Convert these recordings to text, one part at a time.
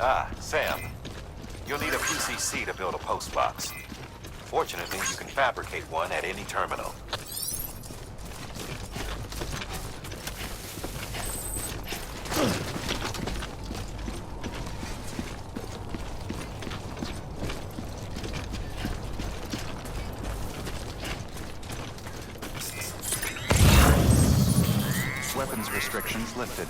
Ah, Sam. You'll need a PCC to build a post box. Fortunately, you can fabricate one at any terminal. Weapons restrictions lifted.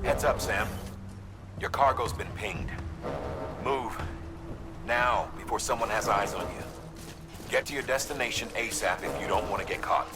Heads up, Sam. Your cargo's been pinged. Move. Now, before someone has eyes on you. Get to your destination ASAP if you don't want to get caught.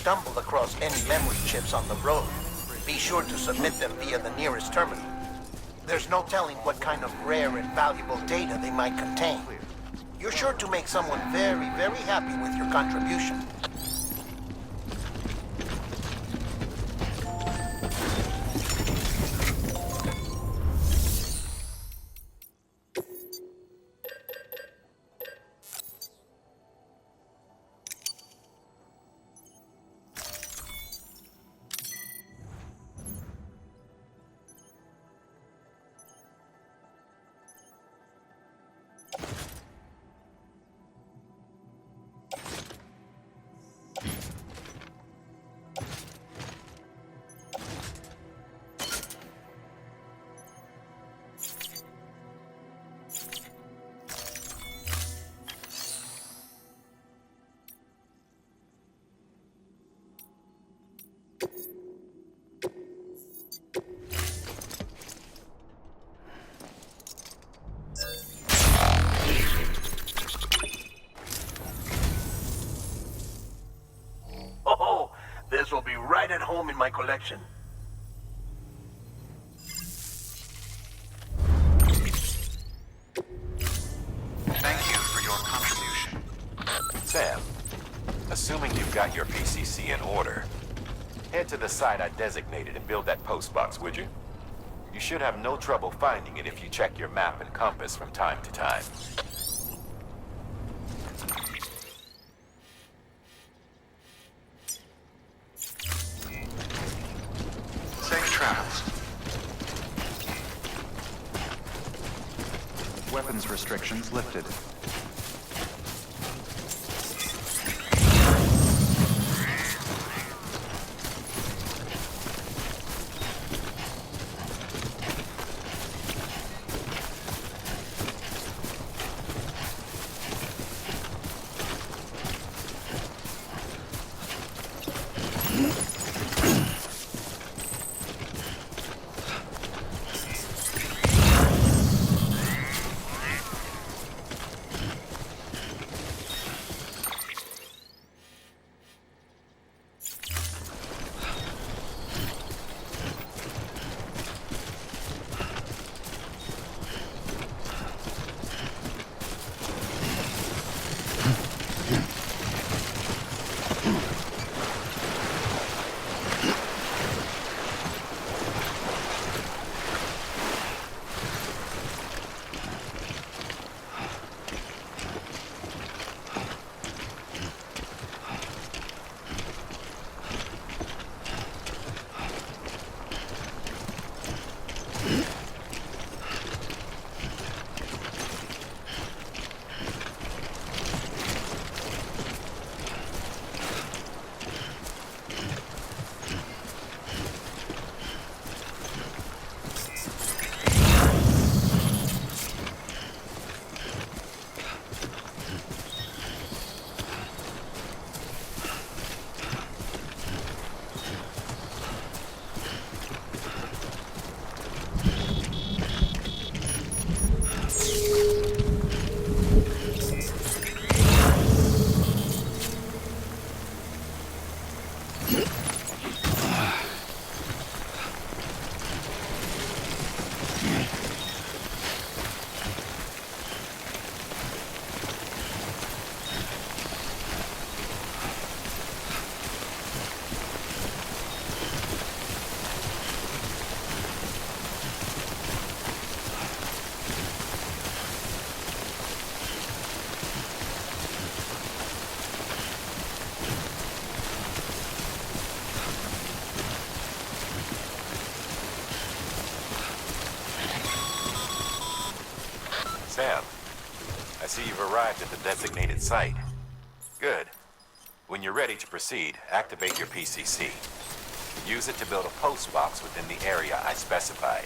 stumble across any memory chips on the road, be sure to submit them via the nearest terminal. There's no telling what kind of rare and valuable data they might contain. You're sure to make someone very, very happy with your contribution. This will be right at home in my collection. Thank you for your contribution. Sam, assuming you've got your PCC in order, head to the site I designated and build that post box, would you? You should have no trouble finding it if you check your map and compass from time to time. Safe travels. Weapons restrictions lifted. Sam, I see you've arrived at the designated site. Good. When you're ready to proceed, activate your PCC. Use it to build a post box within the area I specified.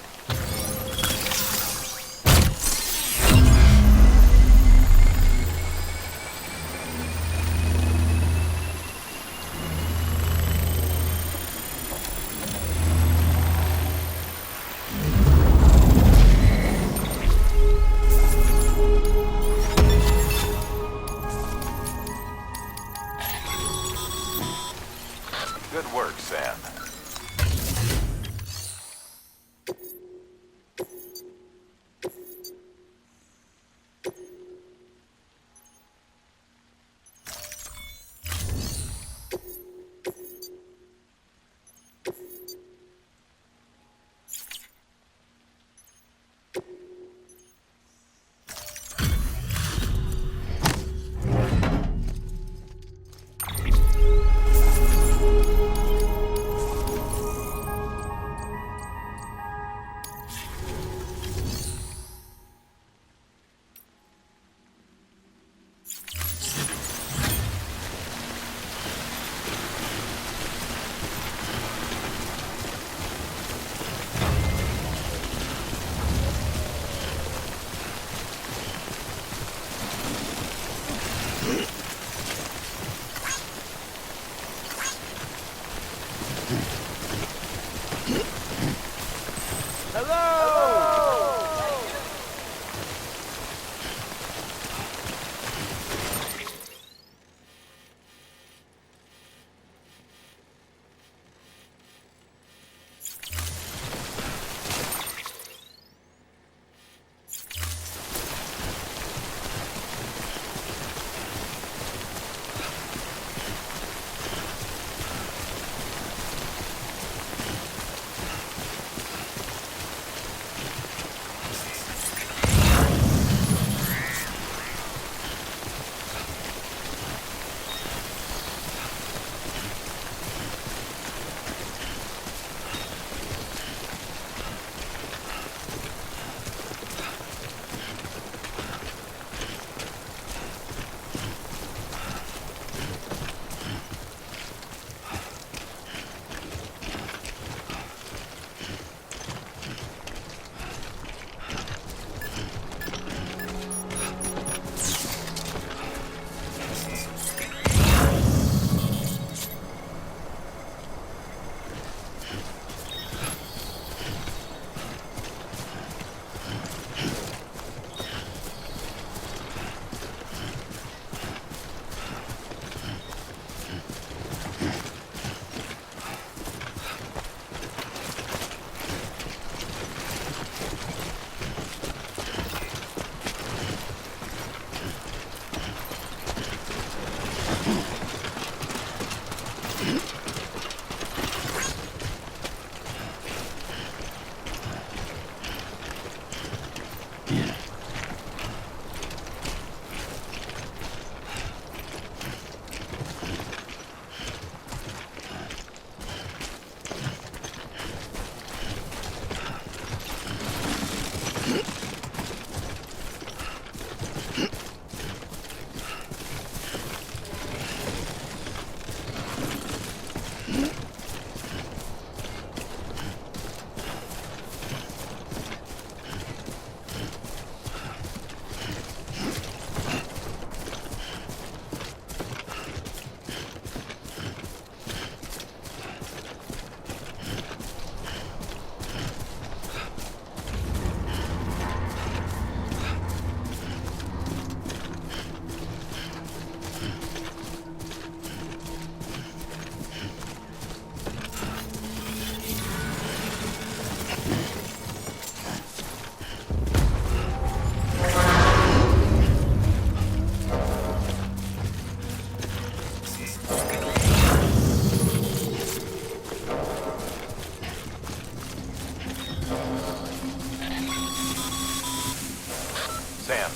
Sam,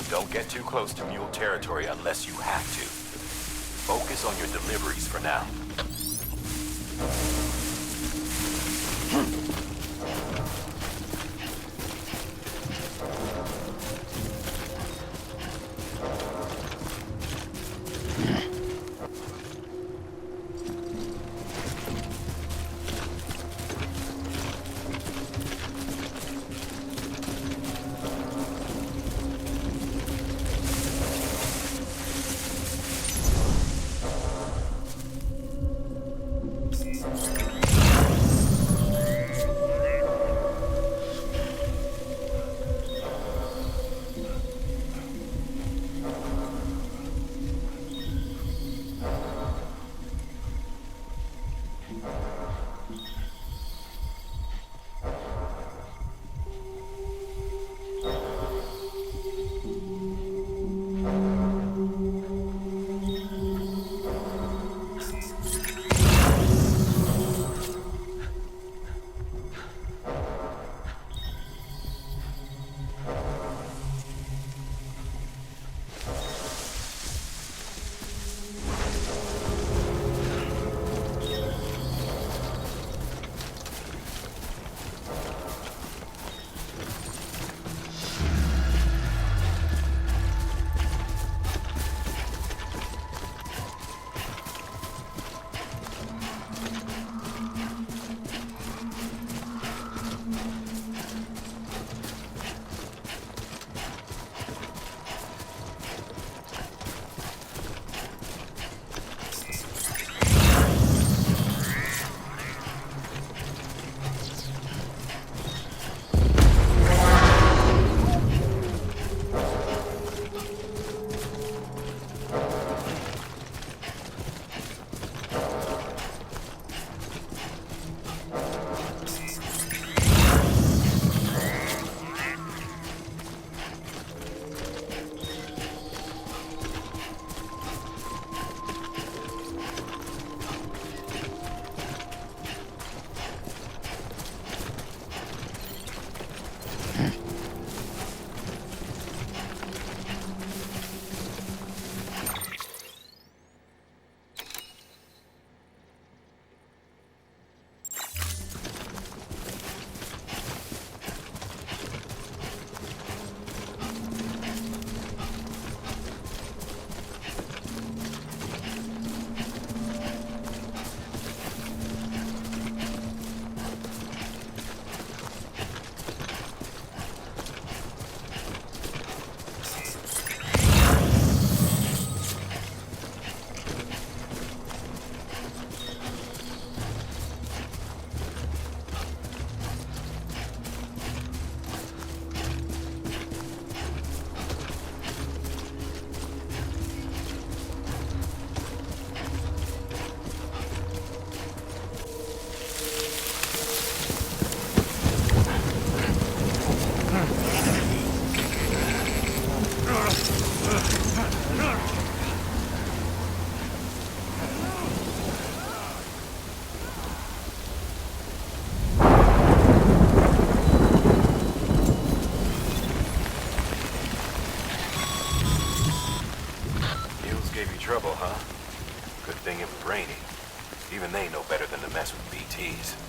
don't get too close to mule territory unless you have to. Focus on your deliveries for now. Trouble, huh? Good thing it was raining. Even they know better than to mess with BTs.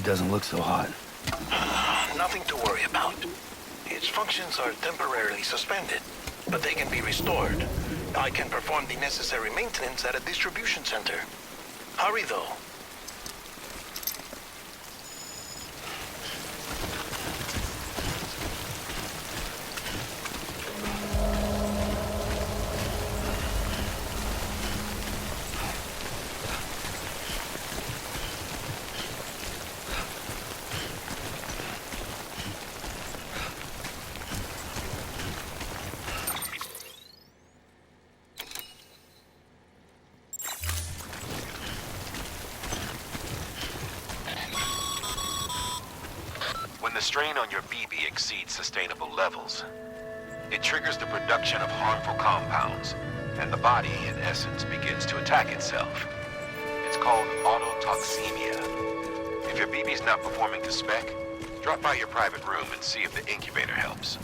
doesn't look so hot. Nothing to worry about. Its functions are temporarily suspended, but they can be restored. I can perform the necessary maintenance at a distribution center. Hurry, though. When the strain on your BB exceeds sustainable levels, it triggers the production of harmful compounds, and the body, in essence, begins to attack itself. It's called autotoxemia. If your BB's not performing to spec, drop by your private room and see if the incubator helps.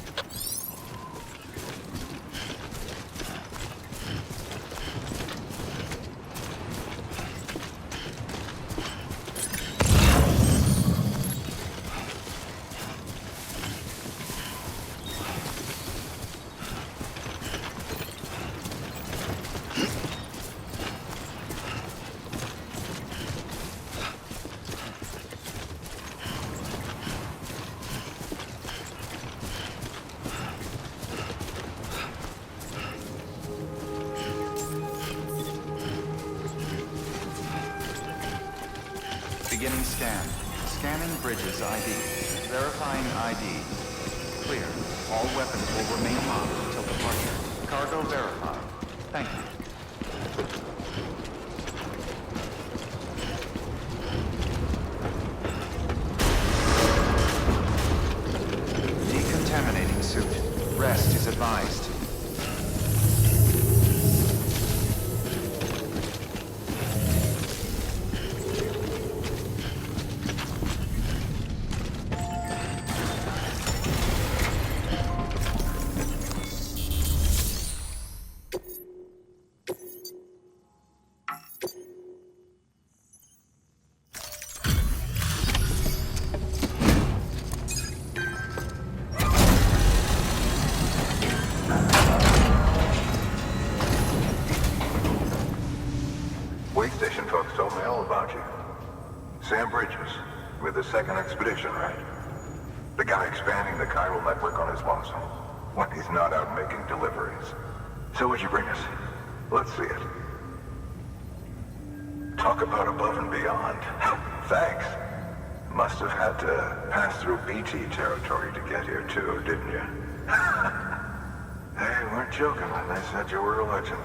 Beginning scan. Scanning bridges ID. Verifying ID. Clear. All weapons will remain locked until departure. Cargo verified. Thank you. Decontaminating suit. Rest is advised. Wait station folks told me all about you. Sam Bridges, with the second expedition, right? The guy expanding the chiral network on his lonesome, when he's not out making deliveries. So what'd you bring us? Let's see it. Talk about above and beyond. Thanks. Must have had to pass through BT territory to get here too, didn't you? They weren't joking when they said you were a legend.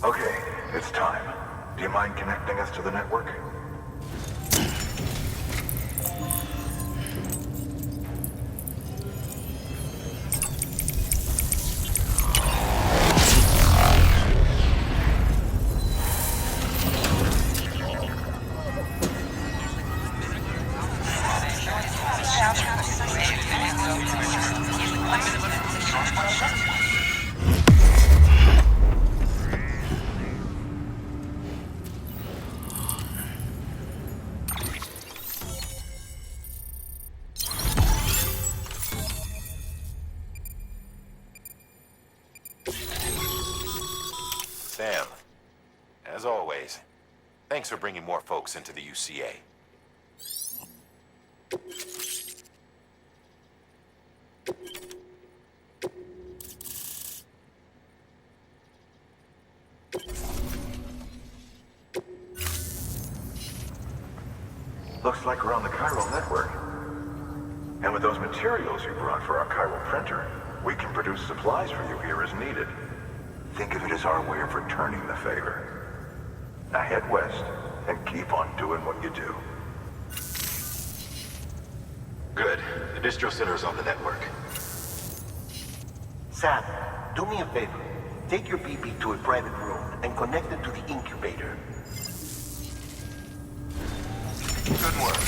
Okay, it's time. Do you mind connecting us to the network? Sam, as always, thanks for bringing more folks into the UCA. Looks like we're on the chiral network. And with those materials you brought for our chiral printer, we can produce supplies for you here as needed. Think of it as our way of returning the favor. Now head west and keep on doing what you do. Good. The distro center is on the network. Sam, do me a favor. Take your BB to a private room and connect it to the incubator. Good work.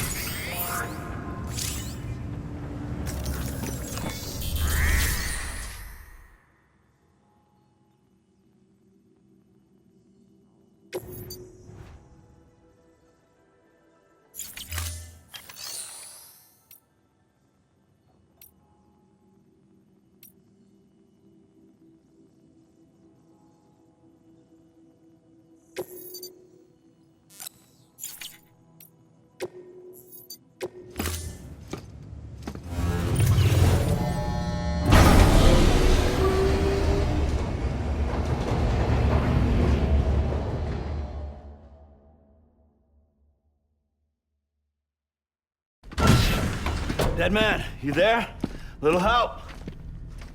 Dead man, you there? Little help?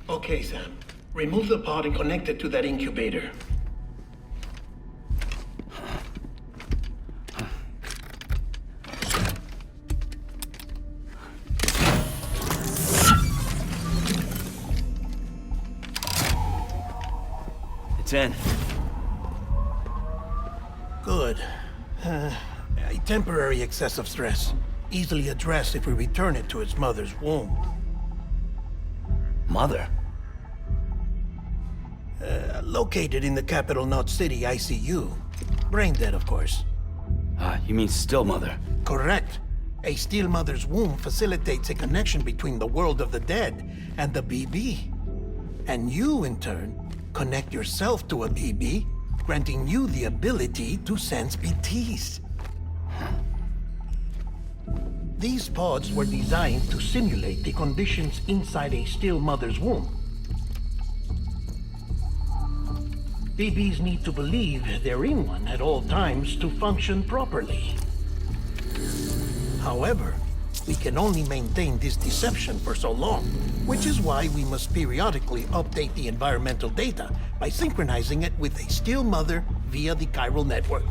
Okay, Sam. Remove the pod and connect it to that incubator. It's in. Good. A temporary excessive stress. Easily addressed if we return it to its mother's womb. Mother? Located in the capital Knot City ICU. Brain dead, of course. You mean still mother? Correct. A still mother's womb facilitates a connection between the world of the dead and the BB. And you, in turn, connect yourself to a BB, granting you the ability to sense BTs. These pods were designed to simulate the conditions inside a still mother's womb. BBs need to believe they're in one at all times to function properly. However, we can only maintain this deception for so long, which is why we must periodically update the environmental data by synchronizing it with a still mother via the chiral network.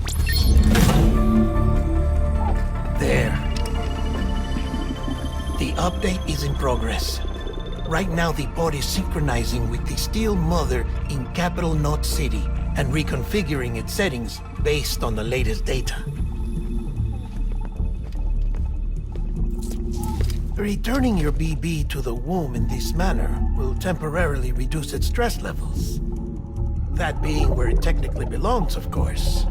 There. The update is in progress. Right now, the pod is synchronizing with the still mother in capital Knot City and reconfiguring its settings based on the latest data. Returning your BB to the womb in this manner will temporarily reduce its stress levels. That being where it technically belongs, of course.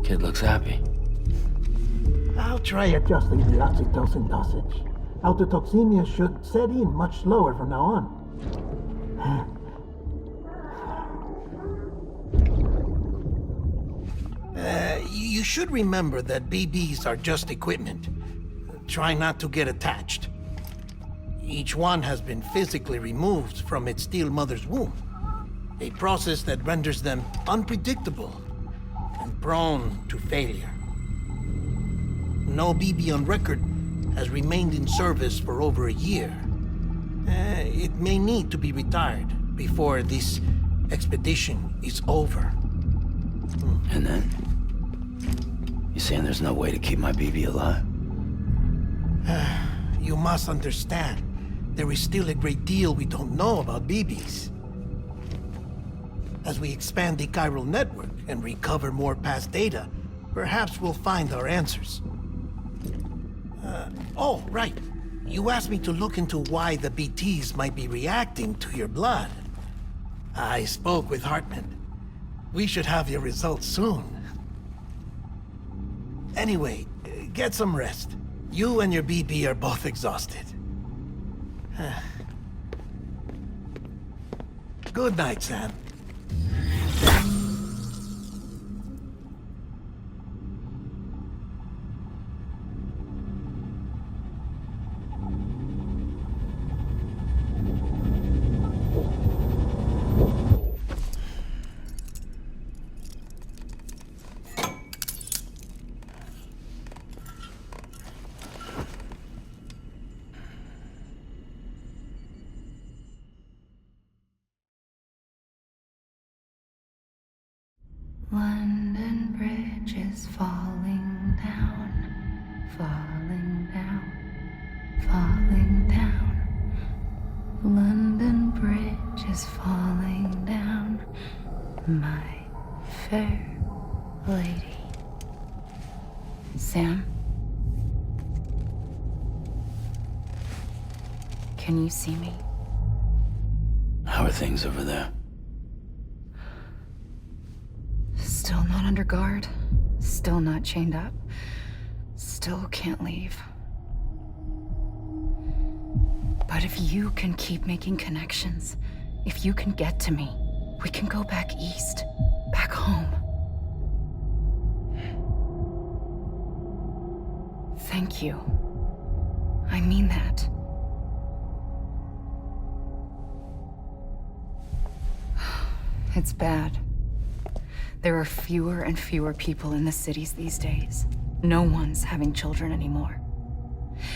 Kid looks happy. I'll try adjusting the oxytocin dosage. Autotoxemia should set in much slower from now on. You should remember that BBs are just equipment. Try not to get attached. Each one has been physically removed from its still mother's womb. A process that renders them unpredictable and prone to failure. No BB on record has remained in service for over a year. It may need to be retired before this expedition is over. And then? You saying there's no way to keep my BB alive? You must understand, there is still a great deal we don't know about BBs. As we expand the chiral network and recover more past data, perhaps we'll find our answers. Oh, right. You asked me to look into why the BTs might be reacting to your blood. I spoke with Hartman. We should have your results soon. Anyway, get some rest. You and your BB are both exhausted. Good night, Sam. London Bridge is falling down, falling down, falling down. London Bridge is falling down, my fair lady. Sam? Can you see me? How are things over there? Still not under guard. Still not chained up. Still can't leave. But if you can keep making connections, if you can get to me, we can go back east, back home. Thank you. I mean that. It's bad. There are fewer and fewer people in the cities these days. No one's having children anymore.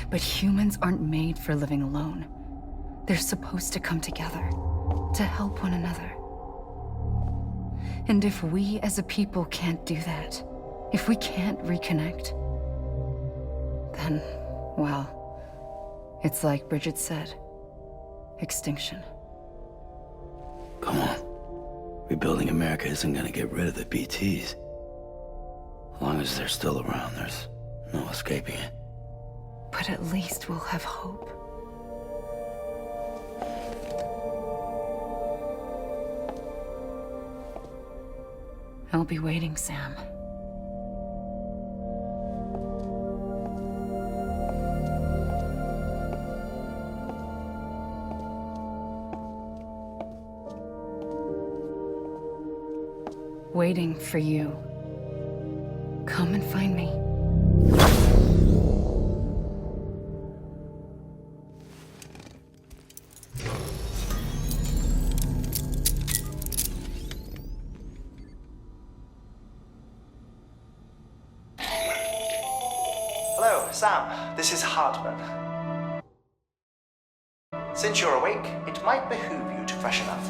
But humans aren't made for living alone. They're supposed to come together, to help one another. And if we as a people can't do that, if we can't reconnect, then, well, it's like Bridget said, extinction. Come on. Rebuilding America isn't gonna get rid of the BTs. As long as they're still around, there's no escaping it. But at least we'll have hope. I'll be waiting, Sam. Waiting for you. Come and find me. Hello, Sam. This is Hartman. Since you're awake, it might behoove you to freshen up.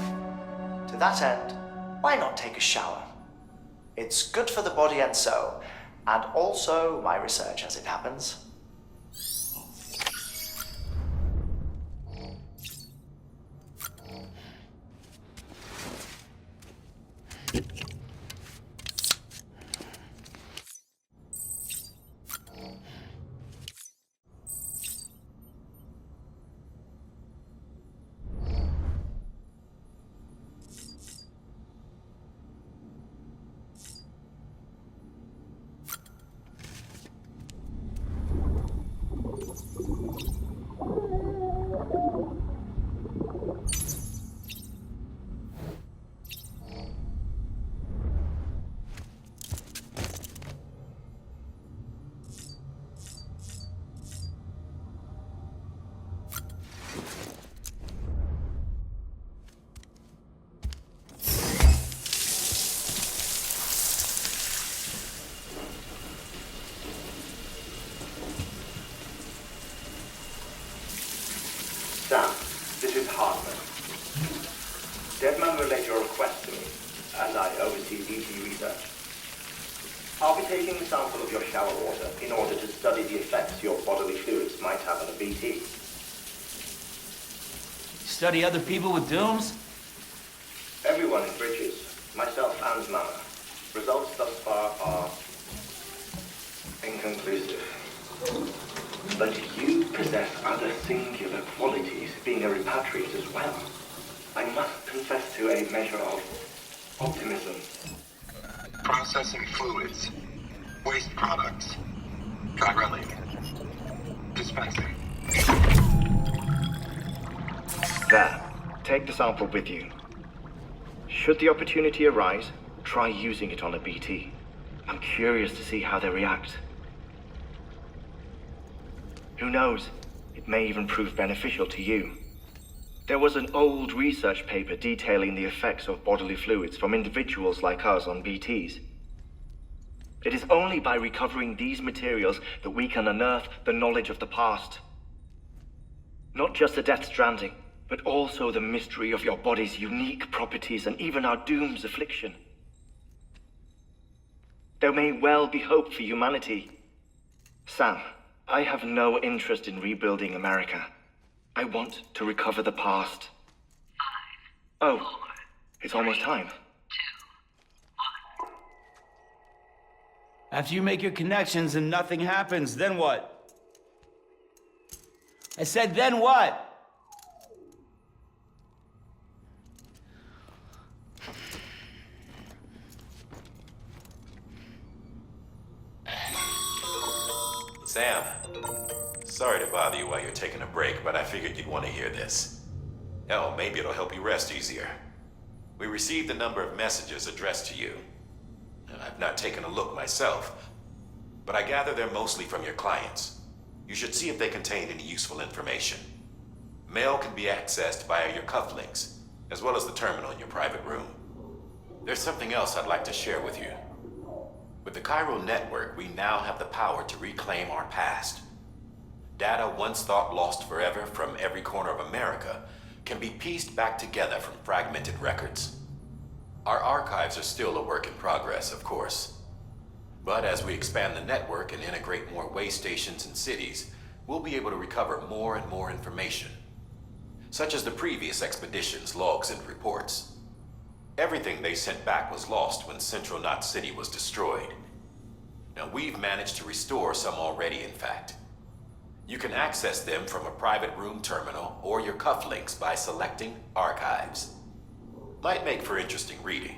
To that end, why not take a shower? It's good for the body and soul, and also my research as it happens. Sam, this is Hartman. Deadman relayed your request to me, as I oversee DT research. I'll be taking a sample of your shower water in order to study the effects your bodily fluids might have on a BT. Study other people with dooms? Everyone in Bridges, myself and Mama. Results thus far are inconclusive. But you possess other singular qualities, being a repatriate as well. I must confess to a measure of optimism. Processing fluids. Waste products. Drilling. Dispensing. There. Take the sample with you. Should the opportunity arise, try using it on a BT. I'm curious to see how they react. Who knows? It may even prove beneficial to you. There was an old research paper detailing the effects of bodily fluids from individuals like us on BTs. It is only by recovering these materials that we can unearth the knowledge of the past. Not just the Death Stranding, but also the mystery of your body's unique properties and even our doom's affliction. there may well be hope for humanity. Sam, I have no interest in rebuilding America. I want to recover the past. 5, 4, it's almost time. 2, 1. After you make your connections and nothing happens, then what? I said, then what? Sam, sorry to bother you while you're taking a break, but I figured you'd want to hear this. Hell, maybe it'll help you rest easier. We received a number of messages addressed to you. I've not taken a look myself, but I gather they're mostly from your clients. You should see if they contain any useful information. Mail can be accessed via your cufflinks, as well as the terminal in your private room. There's something else I'd like to share with you. With the chiral network, we now have the power to reclaim our past. Data once thought lost forever from every corner of America can be pieced back together from fragmented records. Our archives are still a work in progress, of course. But as we expand the network and integrate more way stations and cities, we'll be able to recover more and more information, such as the previous expedition's logs and reports. Everything they sent back was lost when Central Knot City was destroyed. Now, we've managed to restore some already, in fact. You can access them from a private room terminal or your cufflinks by selecting Archives. Might make for interesting reading.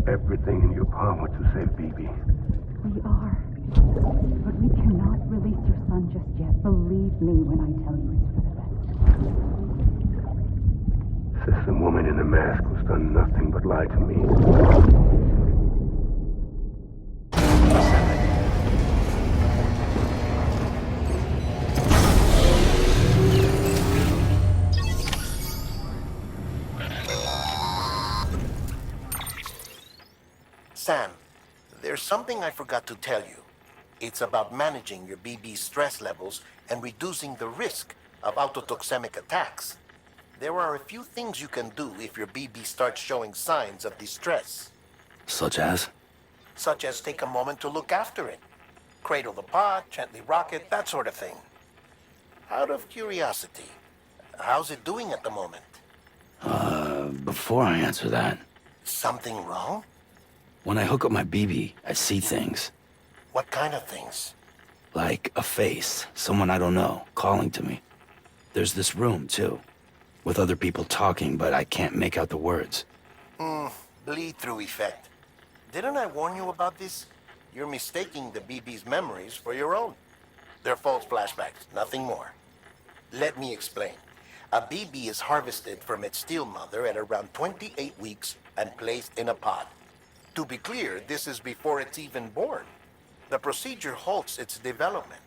Everything in your power to save BB. We are. But we cannot release your son just yet. Believe me when I tell you it's for the best. Says some woman in a mask who's done nothing but lie to me. Sam, there's something I forgot to tell you. It's about managing your BB stress levels and reducing the risk of autotoxemic attacks. There are a few things you can do if your BB starts showing signs of distress. Such as? Such as take a moment to look after it. Cradle the pot, gently rock it, that sort of thing. Out of curiosity, how's it doing at the moment? Before I answer that, Something wrong? when I hook up my BB, I see things. What kind of things? Like a face, someone I don't know, calling to me. There's this room, too, with other people talking, but I can't make out the words. Bleed-through effect. Didn't I warn you about this? You're mistaking the BB's memories for your own. They're false flashbacks, nothing more. Let me explain. A BB is harvested from its steel mother at around 28 weeks and placed in a pod. To be clear, this is before it's even born. The procedure halts its development.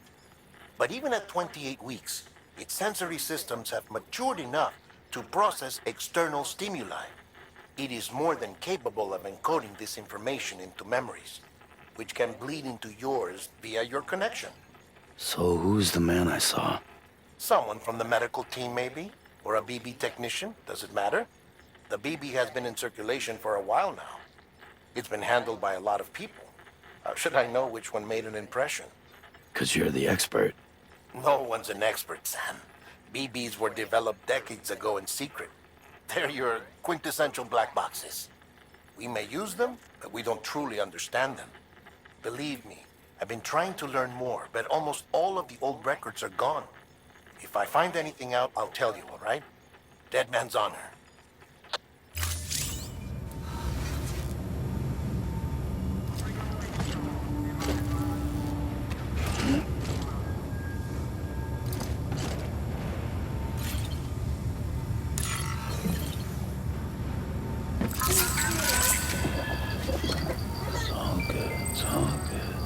But even at 28 weeks, its sensory systems have matured enough to process external stimuli. It is more than capable of encoding this information into memories, which can bleed into yours via your connection. So who's the man I saw? Someone from the medical team, maybe? Or a BB technician? Does it matter? The BB has been in circulation for a while now. It's been handled by a lot of people. How should I know which one made an impression? 'Cause you're the expert. No one's an expert, Sam. BBs were developed decades ago in secret. They're your quintessential black boxes. We may use them, but we don't truly understand them. Believe me, I've been trying to learn more, but almost all of the old records are gone. If I find anything out, I'll tell you, all right? Dead man's honor. It's all good. It's all good.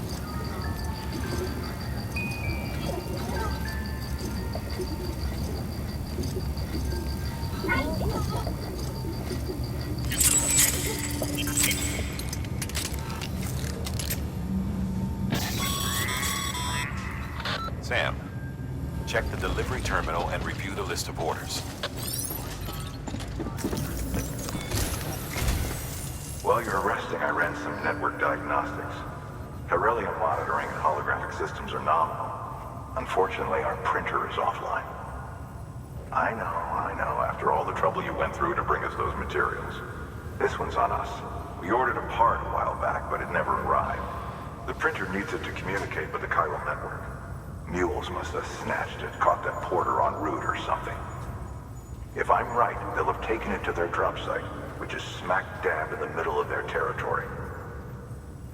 Sam, check the delivery terminal and review the list of orders. While you're resting, I ran some network diagnostics. Beryllium monitoring and holographic systems are nominal. Unfortunately, our printer is offline. I know. After all the trouble you went through to bring us those materials. This one's on us. We ordered a part a while back, but it never arrived. The printer needs it to communicate with the chiral network. Mules must have snatched it, caught that porter en route or something. If I'm right, they'll have taken it to their drop site, which is smack dab in the middle of their territory.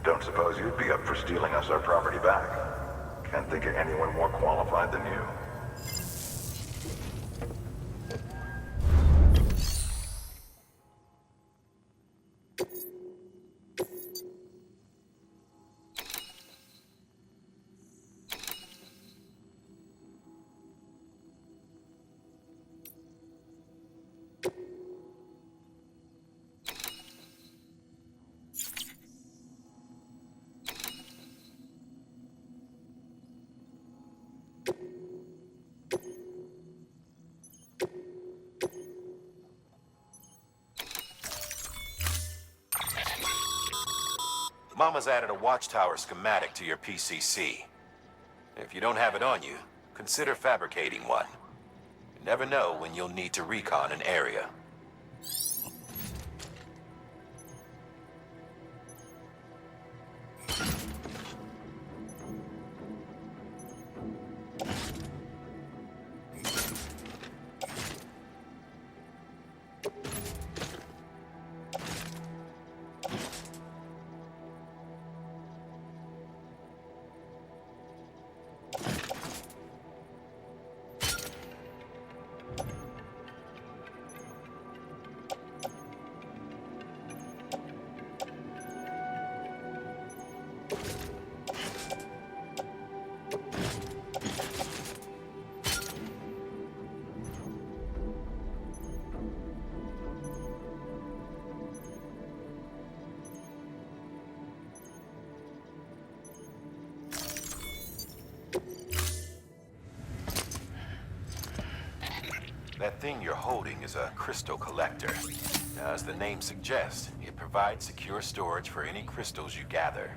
Don't suppose you'd be up for stealing us our property back? Can't think of anyone more qualified than you. Mama's added a watchtower schematic to your PCC. If you don't have it on you, consider fabricating one. You never know when you'll need to recon an area. That thing you're holding is a crystal collector. Now, as the name suggests, it provides secure storage for any crystals you gather.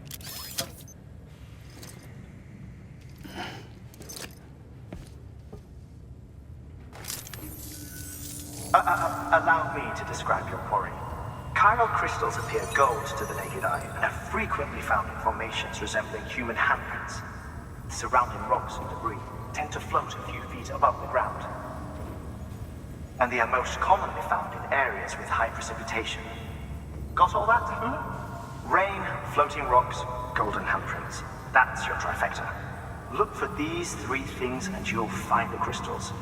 Allow me to describe your quarry. Chiral crystals appear gold to the naked eye and are frequently found in formations resembling human handprints. The surrounding rocks and debris tend to float a few feet above the ground. And they are most commonly found in areas with high precipitation. Got all that? Rain, floating rocks, golden handprints. That's your trifecta. Look for these three things and you'll find the crystals.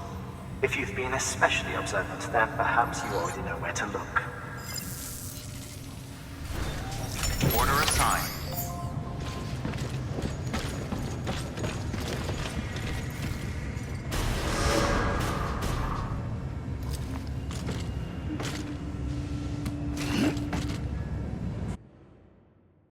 If you've been especially observant, then perhaps you already know where to look. Order assigned.